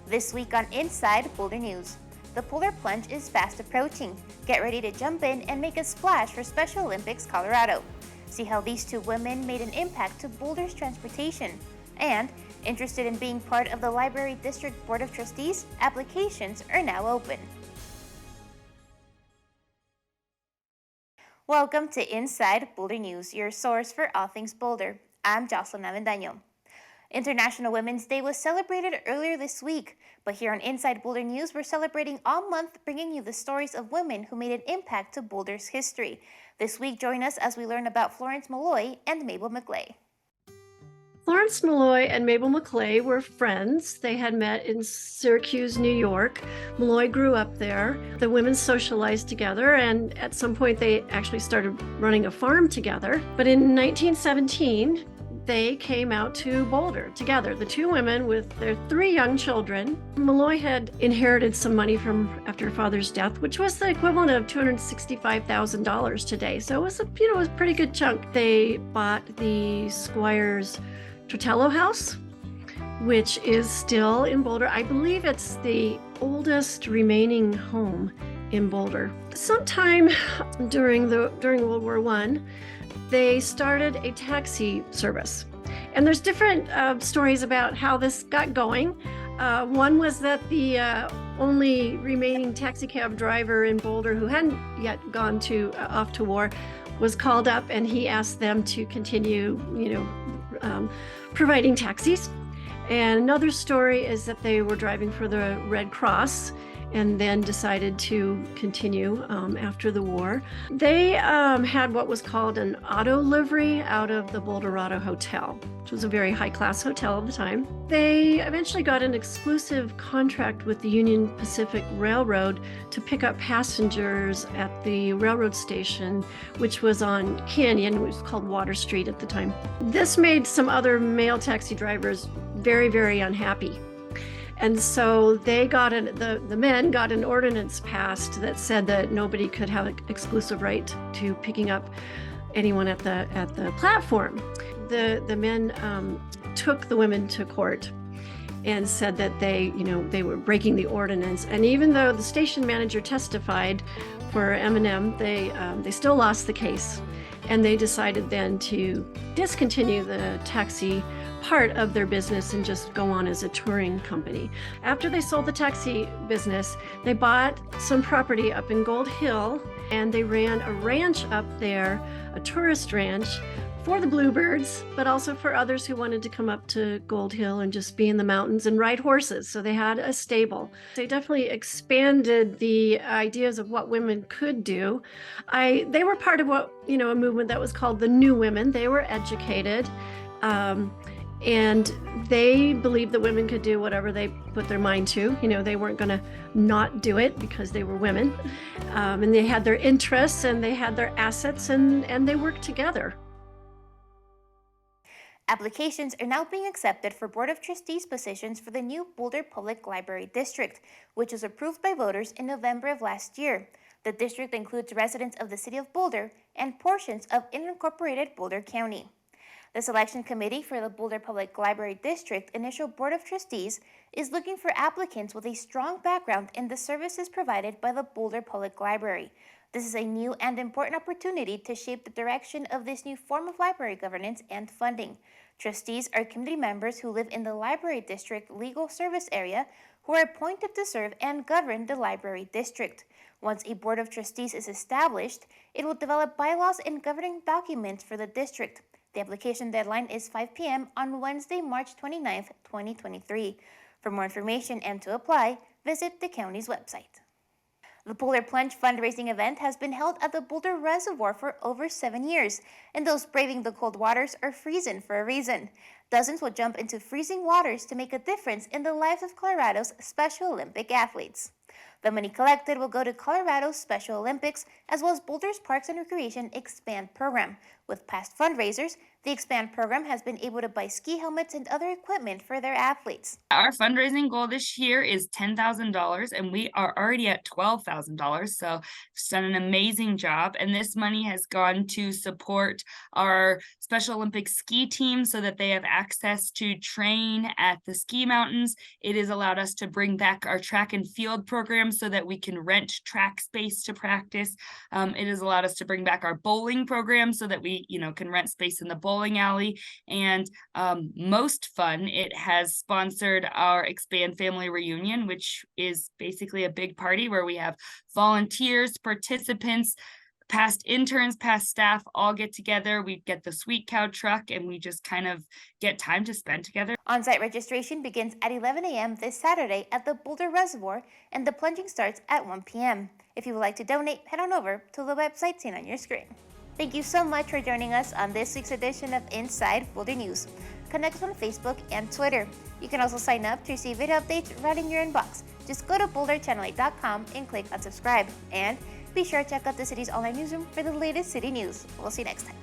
This week on Inside Boulder News, the Polar Plunge is fast approaching. Get ready to jump in and make a splash for Special Olympics Colorado. See how these two women made an impact to Boulder's transportation. And, interested in being part of the Library District Board of Trustees? Applications are now open. Welcome to Inside Boulder News, your source for all things Boulder. I'm Jocelyn Avendaño. International Women's Day was celebrated earlier this week, but here on Inside Boulder News, we're celebrating all month, bringing you the stories of women who made an impact to Boulder's history. This week, join us as we learn about Florence Malloy and Mabel McClay. Florence Malloy and Mabel McClay were friends. They had met in Syracuse, New York. Malloy grew up there. The women socialized together, and at some point they actually started running a farm together. But in 1917, they came out to Boulder together, the two women with their three young children. Malloy had inherited some money from after her father's death, which was the equivalent of $265,000 today. So it was a pretty good chunk. They bought the Squire's Trotello House, which is still in Boulder. I believe it's the oldest remaining home in Boulder. Sometime during World War I, they started a taxi service. And there's different stories about how this got going. One was that the only remaining taxi cab driver in Boulder who hadn't yet gone off to war was called up, and he asked them to continue, providing taxis. And another story is that they were driving for the Red Cross and then decided to continue after the war. They had what was called an auto livery out of the Boulderado Hotel, which was a very high-class hotel at the time. They eventually got an exclusive contract with the Union Pacific Railroad to pick up passengers at the railroad station, which was on Canyon, which was called Water Street at the time. This made some other male taxi drivers very, very unhappy. And so the men got an ordinance passed that said that nobody could have an exclusive right to picking up anyone at the platform. The men took the women to court and said that they were breaking the ordinance. And even though the station manager testified for M&M, they still lost the case. And they decided then to discontinue the taxi part of their business and just go on as a touring company. After they sold the taxi business, they bought some property up in Gold Hill, and they ran a ranch up there, a tourist ranch, for the bluebirds, but also for others who wanted to come up to Gold Hill and just be in the mountains and ride horses. So they had a stable. They definitely expanded the ideas of what women could do. They were part of a movement that was called the New Women. They were educated. And they believed that women could do whatever they put their mind to. They weren't going to not do it because they were women. And they had their interests and they had their assets, and they worked together. Applications are now being accepted for Board of Trustees positions for the new Boulder Public Library District, which was approved by voters in November of last year. The district includes residents of the city of Boulder and portions of unincorporated Boulder County. The selection committee for the Boulder Public Library District initial Board of Trustees is looking for applicants with a strong background in the services provided by the Boulder Public Library. This is a new and important opportunity to shape the direction of this new form of library governance and funding. Trustees are committee members who live in the Library District legal service area who are appointed to serve and govern the Library District. Once a Board of Trustees is established, it will develop bylaws and governing documents for the district. The application deadline is 5 p.m. on Wednesday, March 29, 2023. For more information and to apply, visit the county's website. The Polar Plunge fundraising event has been held at the Boulder Reservoir for over 7 years, and those braving the cold waters are freezing for a reason. Dozens will jump into freezing waters to make a difference in the lives of Colorado's Special Olympic athletes. The money collected will go to Colorado's Special Olympics, as well as Boulder's Parks and Recreation Expand program. With past fundraisers, the Expand program has been able to buy ski helmets and other equipment for their athletes. Our fundraising goal this year is $10,000, and we are already at $12,000. So it's done an amazing job. And this money has gone to support our Special Olympics ski team so that they have access to train at the ski mountains. It has allowed us to bring back our track and field program so that we can rent track space to practice. It has allowed us to bring back our bowling program so that we, can rent space in the bowling alley. And most fun, it has sponsored our Expand Family Reunion, which is basically a big party where we have volunteers, participants, past interns, past staff all get together. We get the Sweet Cow truck and we just kind of get time to spend together. On-site registration begins at 11 a.m. this Saturday at the Boulder Reservoir, and the plunging starts at 1 p.m. If you would like to donate, head on over to the website seen on your screen. Thank you so much for joining us on this week's edition of Inside Boulder News. Connect us on Facebook and Twitter. You can also sign up to receive video updates right in your inbox. Just go to boulderchannel8.com and click on subscribe. And be sure to check out the city's online newsroom for the latest city news. We'll see you next time.